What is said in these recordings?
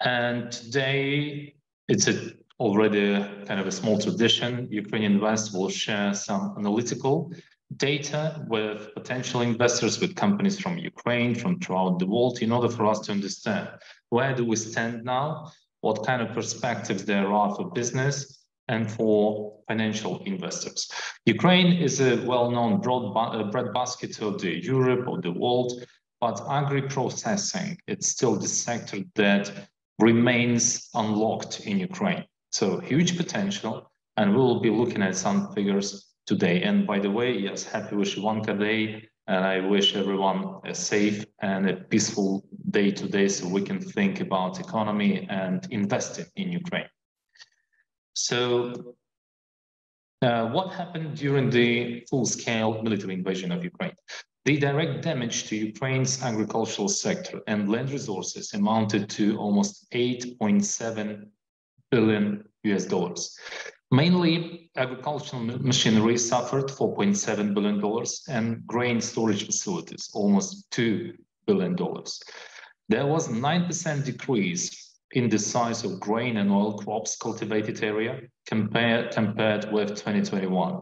And today, it's already kind of a small tradition. UkraineInvest will share some analytical data with potential investors, with companies from Ukraine, from throughout the world, in order for us to understand where do we stand now, what kind of perspectives there are for business and for financial investors. Ukraine is a well-known breadbasket of the Europe, of the world, but agri-processing, it's still the sector that remains unlocked in Ukraine. So huge potential, and we will be looking at some figures today. And by the way, yes, happy Wyszywanka Day, and I wish everyone a safe and a peaceful day today so we can think about economy and investing in Ukraine. So what happened during the full-scale military invasion of Ukraine? The direct damage to Ukraine's agricultural sector and land resources amounted to almost $8.7 billion. Mainly, agricultural machinery suffered $4.7 billion and grain storage facilities, almost $2 billion. There was a 9% decrease in the size of grain and oil crops cultivated area compared with 2021.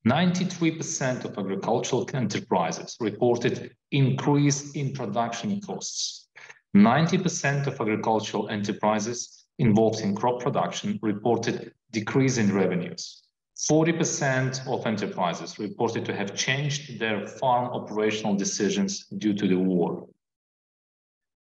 93% of agricultural enterprises reported increase in production costs. 90% of agricultural enterprises involved in crop production reported decrease in revenues. 40% of enterprises reported to have changed their farm operational decisions due to the war.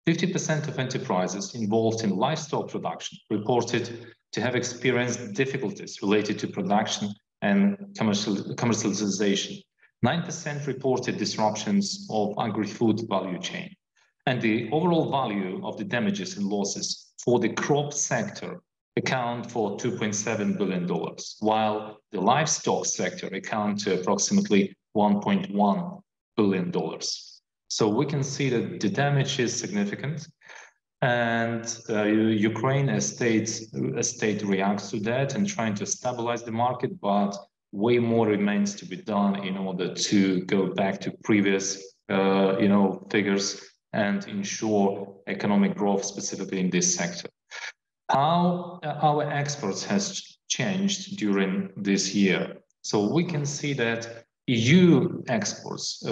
50% of enterprises involved in livestock production reported to have experienced difficulties related to production and commercialization. 9% reported disruptions of agri-food value chain. And the overall value of the damages and losses for the crop sector account for $2.7 billion, while the livestock sector account to approximately $1.1 billion. So we can see that the damage is significant, and Ukraine as state reacts to that and trying to stabilize the market, but way more remains to be done in order to go back to previous figures and ensure economic growth specifically in this sector. How our exports has changed during this year. So we can see that EU exports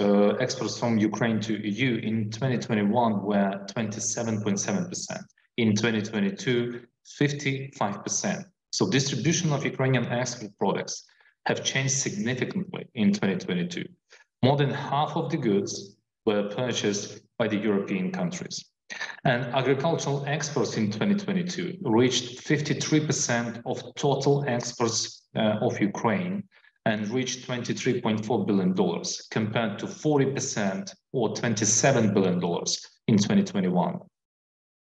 from Ukraine to EU in 2021 were 27.7%. In 2022, 55%. So distribution of Ukrainian export products have changed significantly in 2022. More than half of the goods were purchased by the European countries. And agricultural exports in 2022 reached 53% of total exports of Ukraine and reached $23.4 billion compared to 40% or $27 billion in 2021.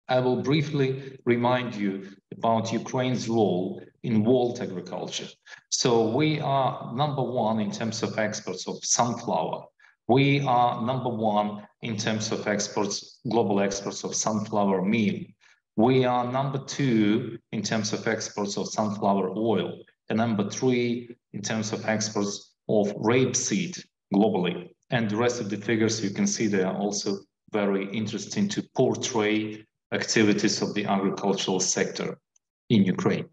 I will briefly remind you about Ukraine's role in world agriculture. So we are number one in terms of exports of sunflower. We are number one in terms of exports, global exports of sunflower meal. We are number two in terms of exports of sunflower oil, and number three in terms of exports of rapeseed globally. And the rest of the figures you can see, they are also very interesting to portray activities of the agricultural sector in Ukraine.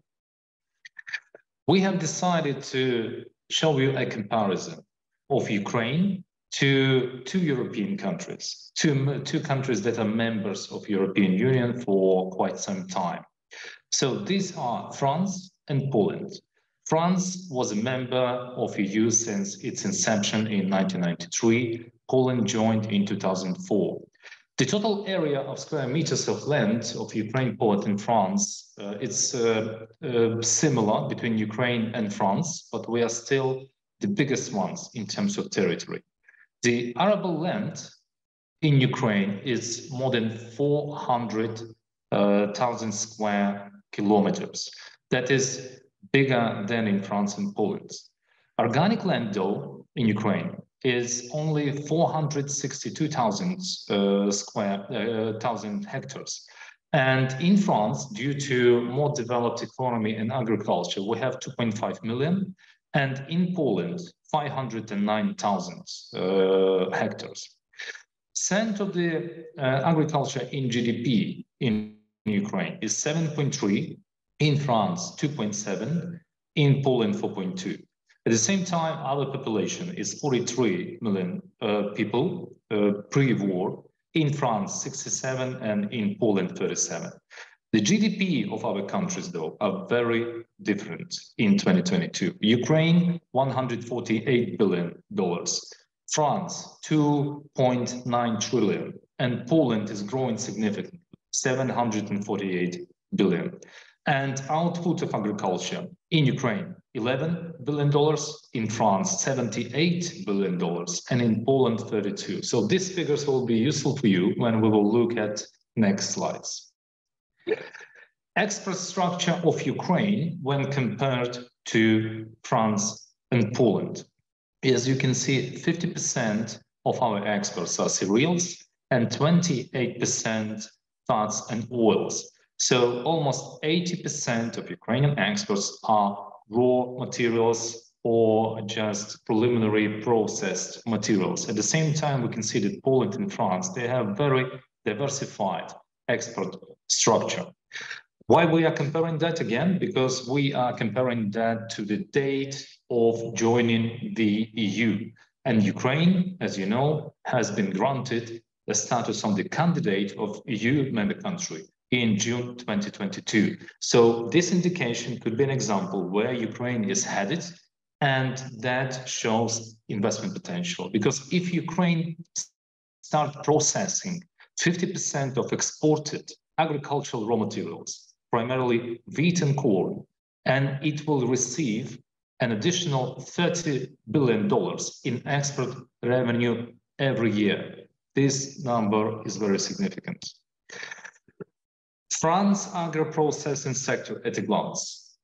We have decided to show you a comparison of Ukraine to two European countries, two countries that are members of European Union for quite some time. So these are France and Poland. France was a member of EU since its inception in 1993. Poland joined in 2004. The total area of square meters of land of Ukraine, Poland, and France, it's similar between Ukraine and France, but we are still the biggest ones in terms of territory. The arable land in Ukraine is more than 400,000 square kilometers. That is bigger than in France and Poland. Organic land, though, in Ukraine is only 462,000 hectares. And in France, due to more developed economy and agriculture, we have 2.5 million. And in Poland, 509,000 hectares. Percent of the agriculture in GDP in Ukraine is 7.3, in France 2.7, in Poland 4.2. At the same time, our population is 43 million people pre-war, in France 67 and in Poland 37. The GDP of our countries, though, are very different in 2022. Ukraine, $148 billion. France, 2.9 trillion. And Poland is growing significantly, 748 billion. And output of agriculture in Ukraine, $11 billion, in France, $78 billion, and in Poland, 32. So these figures will be useful for you when we will look at next slides. Export structure of Ukraine when compared to France and Poland. As you can see, 50% of our exports are cereals and 28% fats and oils. So almost 80% of Ukrainian exports are raw materials or just preliminary processed materials. At the same time, we can see that Poland and France, they have very diversified export structure. Why we are comparing that again? Because we are comparing that to the date of joining the EU. And Ukraine, as you know, has been granted the status of the candidate of EU member country in June 2022. So this indication could be an example where Ukraine is headed, and that shows investment potential. Because if Ukraine starts processing 50% of exported agricultural raw materials, primarily wheat and corn, and it will receive an additional $30 billion in export revenue every year. This number is very significant. France agro-processing sector at a glance.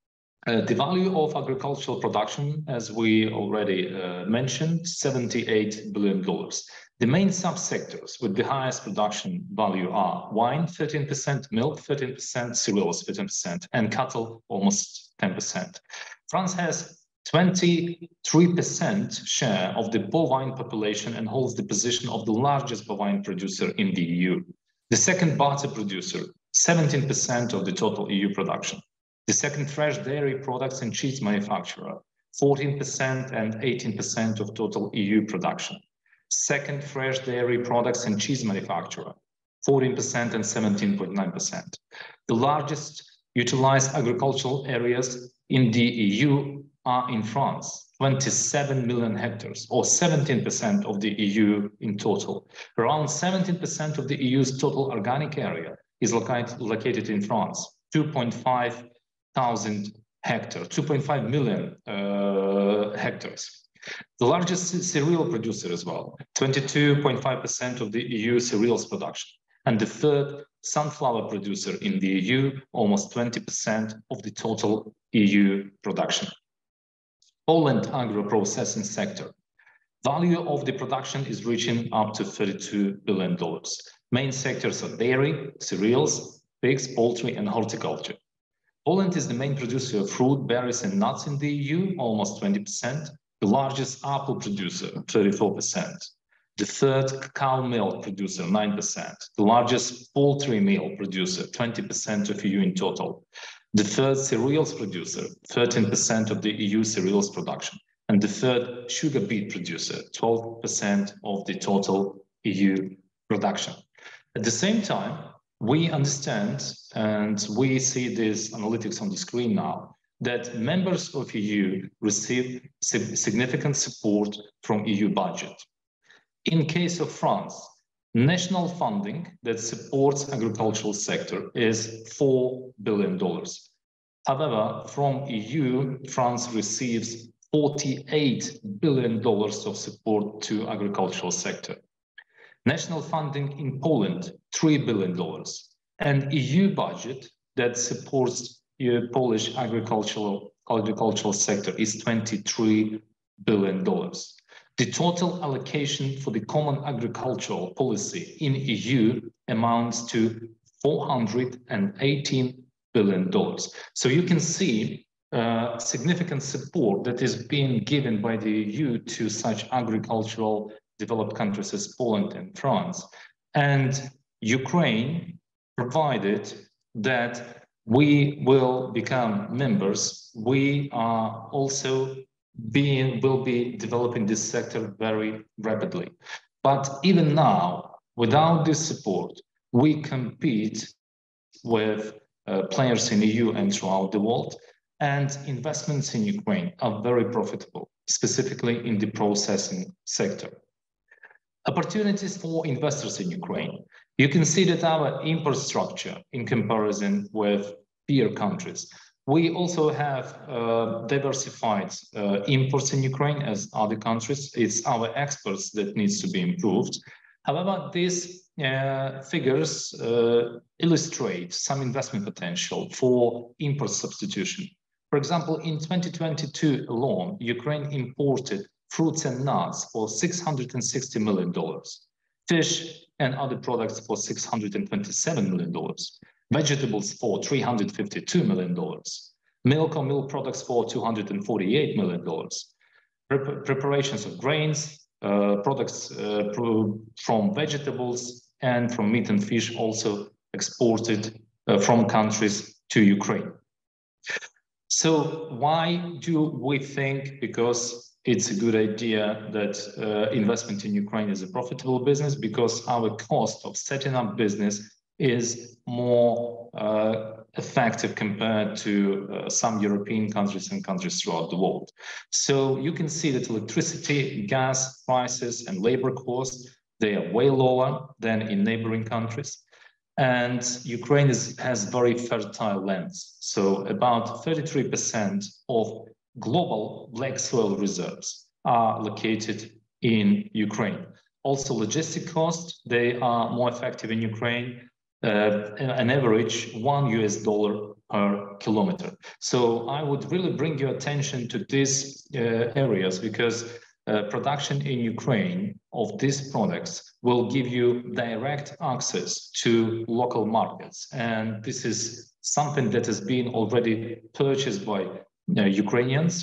The value of agricultural production, as we already mentioned, $78 billion. The main subsectors with the highest production value are wine, 13%, milk, 13%, cereals, 15%, and cattle, almost 10%. France has 23% share of the bovine population and holds the position of the largest bovine producer in the EU. The second butter producer, 17% of the total EU production. The second fresh dairy products and cheese manufacturer, 14% and 18% of total EU production. Second fresh dairy products and cheese manufacturer, 14% and 17.9%. The largest utilized agricultural areas in the EU are in France, 27 million hectares, or 17% of the EU in total. Around 17% of the EU's total organic area is located in France, 2.5 million hectares. The largest cereal producer as well, 22.5% of the EU cereals production. And the third sunflower producer in the EU, almost 20% of the total EU production. Poland agro-processing sector. Value of the production is reaching up to $32 billion. Main sectors are dairy, cereals, pigs, poultry, and horticulture. Poland is the main producer of fruit, berries, and nuts in the EU, almost 20%. The largest apple producer, 34%. The third cacao milk producer, 9%. The largest poultry meal producer, 20% of EU in total. The third cereals producer, 13% of the EU cereals production. And the third sugar beet producer, 12% of the total EU production. At the same time, we understand, and we see this analytics on the screen now, that members of EU receive significant support from EU budget. In case of France, national funding that supports agricultural sector is $4 billion. However, from EU, France receives $48 billion of support to agricultural sector. National funding in Poland, $3 billion. And EU budget that supports Polish agricultural sector is $23 billion. The total allocation for the common agricultural policy in EU amounts to $418 billion. So you can see significant support that is being given by the EU to such agricultural developed countries as Poland and France. And Ukraine provided that we will become members, we are also will be developing this sector very rapidly. But even now, without this support, we compete with players in the EU and throughout the world, and investments in Ukraine are very profitable, specifically in the processing sector. Opportunities for investors in Ukraine. You can see that our infrastructure in comparison with peer countries. We also have diversified imports in Ukraine as other countries. It's our exports that needs to be improved. However, these figures illustrate some investment potential for import substitution. For example, in 2022 alone, Ukraine imported fruits and nuts for $660 million, fish and other products for $627 million, vegetables for $352 million, milk or milk products for $248 million, preparations of grains, products from vegetables and from meat and fish also exported from countries to Ukraine. So why do we think, because it's a good idea, that investment in Ukraine is a profitable business? Because our cost of setting up business is more effective compared to some European countries and countries throughout the world. So you can see that electricity, gas prices and labor costs, they are way lower than in neighboring countries. And Ukraine has very fertile lands. So about 33% of global black soil reserves are located in Ukraine. Also, logistic costs, they are more effective in Ukraine. An average $1 per kilometer. So I would really bring your attention to these areas, because production in Ukraine of these products will give you direct access to local markets. And this is something that has been already purchased by Ukrainians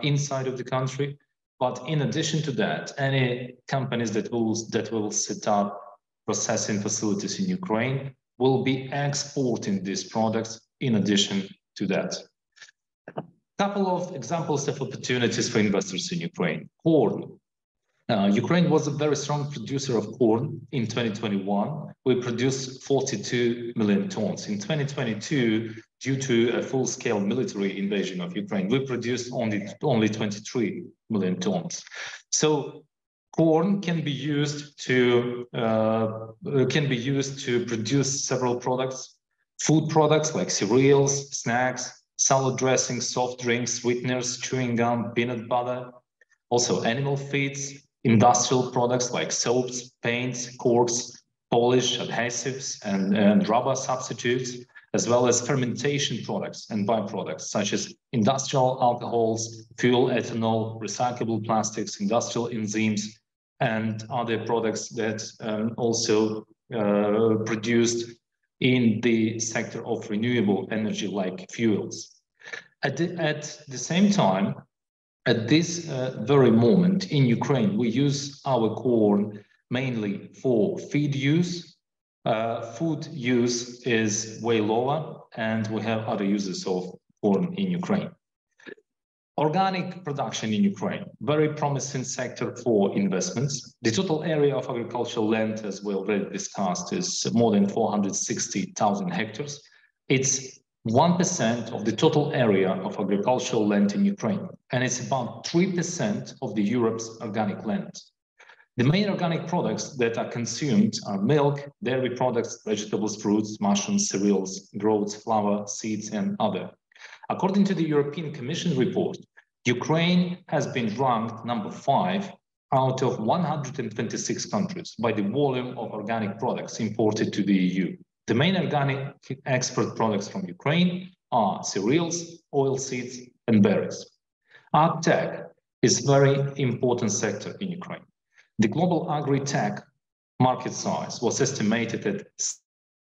inside of the country. But in addition to that, any companies that will set up processing facilities in Ukraine will be exporting these products in addition to that. Couple of examples of opportunities for investors in Ukraine. Corn. Ukraine was a very strong producer of corn in 2021. We produced 42 million tons. In 2022, due to a full-scale military invasion of Ukraine, we produced only 23 million tons. So corn can be used to produce several products, food products like cereals, snacks, salad dressing, soft drinks, sweeteners, chewing gum, peanut butter, also animal feeds, industrial products like soaps, paints, corks, polish, adhesives, and rubber substitutes, as well as fermentation products and byproducts such as industrial alcohols, fuel, ethanol, recyclable plastics, industrial enzymes, and other products that also produced in the sector of renewable energy like fuels. At the same time, at this very moment in Ukraine, we use our corn mainly for feed use. Food use is way lower, and we have other uses of corn in Ukraine. Organic production in Ukraine, very promising sector for investments. The total area of agricultural land, as we already discussed, is more than 460,000 hectares. It's 1% of the total area of agricultural land in Ukraine, and it's about 3% of the Europe's organic land. The main organic products that are consumed are milk, dairy products, vegetables, fruits, mushrooms, cereals, groats, flour, seeds, and other. According to the European Commission report, Ukraine has been ranked number 5 out of 126 countries by the volume of organic products imported to the EU. The main organic export products from Ukraine are cereals, oilseeds, and berries. Agtech is a very important sector in Ukraine. The global agri-tech market size was estimated at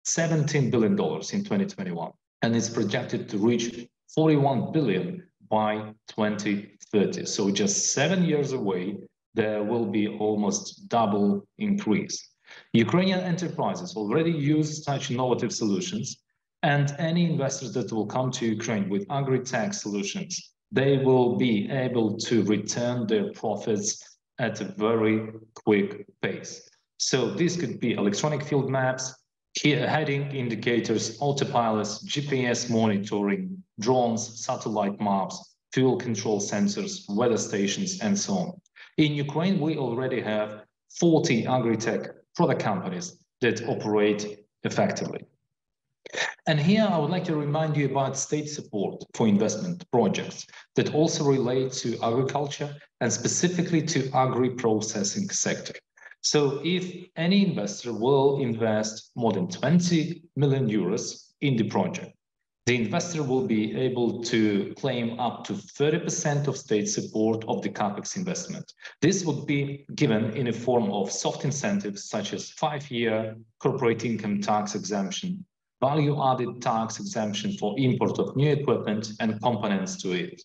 $17 billion in 2021, and it's projected to reach $41 billion by 2030. So just 7 years away, there will be almost double increase. Ukrainian enterprises already use such innovative solutions, And any investors that will come to Ukraine with agri-tech solutions, they will be able to return their profits at a very quick pace. So this could be electronic field maps, heading indicators, autopilots, GPS monitoring, drones, satellite maps, fuel control sensors, weather stations, and so on. In Ukraine, we already have 40 agri-tech product companies that operate effectively. And here I would like to remind you about state support for investment projects that also relate to agriculture and specifically to agri-processing sector. So if any investor will invest more than 20 million euros in the project, the investor will be able to claim up to 30% of state support of the CapEx investment. This would be given in a form of soft incentives such as 5-year corporate income tax exemption, value-added tax exemption for import of new equipment and components to it,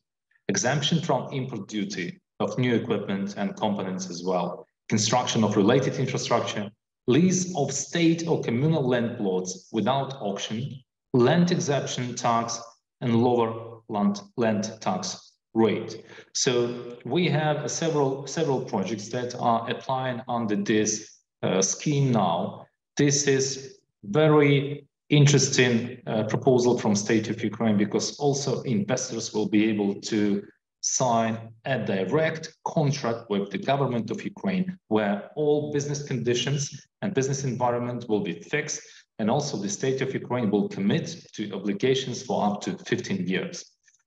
exemption from import duty of new equipment and components as well, construction of related infrastructure, lease of state or communal land plots without auction, land exemption tax, and lower land tax rate. So we have several projects that are applying under this scheme now. This is very interesting proposal from State of Ukraine because also investors will be able to sign a direct contract with the government of Ukraine where all business conditions and business environment will be fixed, and also the State of Ukraine will commit to obligations for up to 15 years.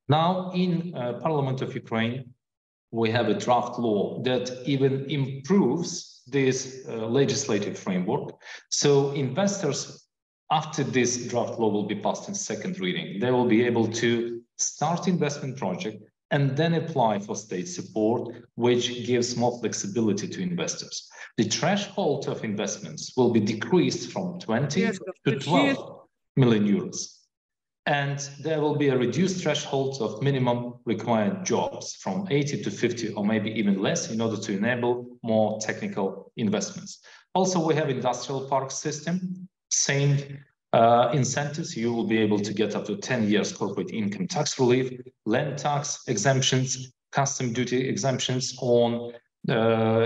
Now in Parliament of Ukraine, we have a draft law that even improves this legislative framework. So investors, after this draft law will be passed in second reading, they will be able to start investment project and then apply for state support, which gives more flexibility to investors. The threshold of investments will be decreased from 20 to 12 million euros. And there will be a reduced threshold of minimum required jobs from 80 to 50 or maybe even less in order to enable more technical investments. Also, we have industrial park system, same incentives. You will be able to get up to 10 years corporate income tax relief, land tax exemptions, custom duty exemptions on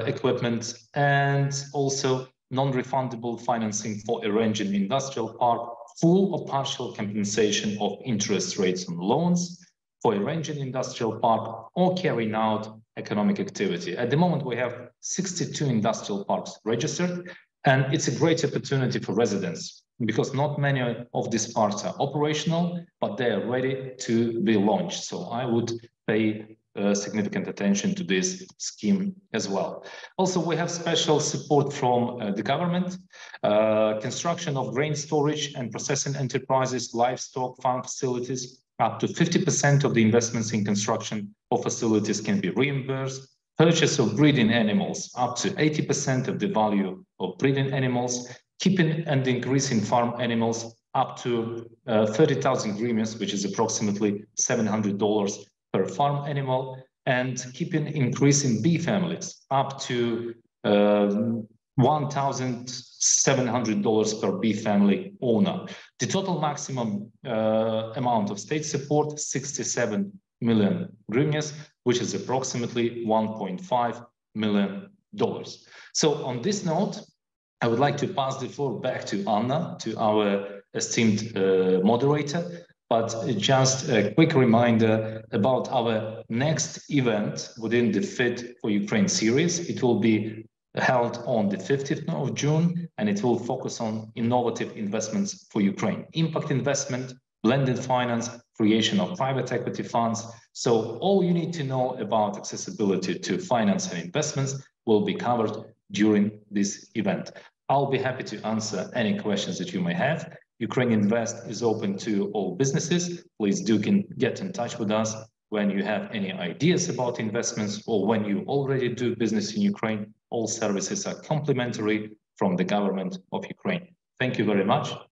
equipment, and also non-refundable financing for arranging industrial park, full or partial compensation of interest rates on loans for arranging industrial park or carrying out economic activity. At the moment, we have 62 industrial parks registered, and it's a great opportunity for residents because not many of these parks are operational, but they are ready to be launched. So I would pay significant attention to this scheme as well. Also, we have special support from the government, construction of grain storage and processing enterprises, livestock farm facilities. Up to 50% of the investments in construction of facilities can be reimbursed. Purchase of breeding animals, up to 80% of the value of breeding animals. Keeping and increasing farm animals up to 30,000 hryvnias, which is approximately $700 per farm animal, and keeping increasing bee families up to $1,700 per bee family owner. The total maximum amount of state support, 67 million hryvnias, which is approximately $1.5 million. So on this note, I would like to pass the floor back to Anna, to our esteemed moderator, but just a quick reminder about our next event within the Fit for Ukraine series. It will be held on the 15th of June, and it will focus on innovative investments for Ukraine, impact investment, blended finance, creation of private equity funds. So all you need to know about accessibility to finance and investments will be covered during this event. I'll be happy to answer any questions that you may have. UkraineInvest is open to all businesses. Please do get in touch with us when you have any ideas about investments or when you already do business in Ukraine. All services are complimentary from the government of Ukraine. Thank you very much.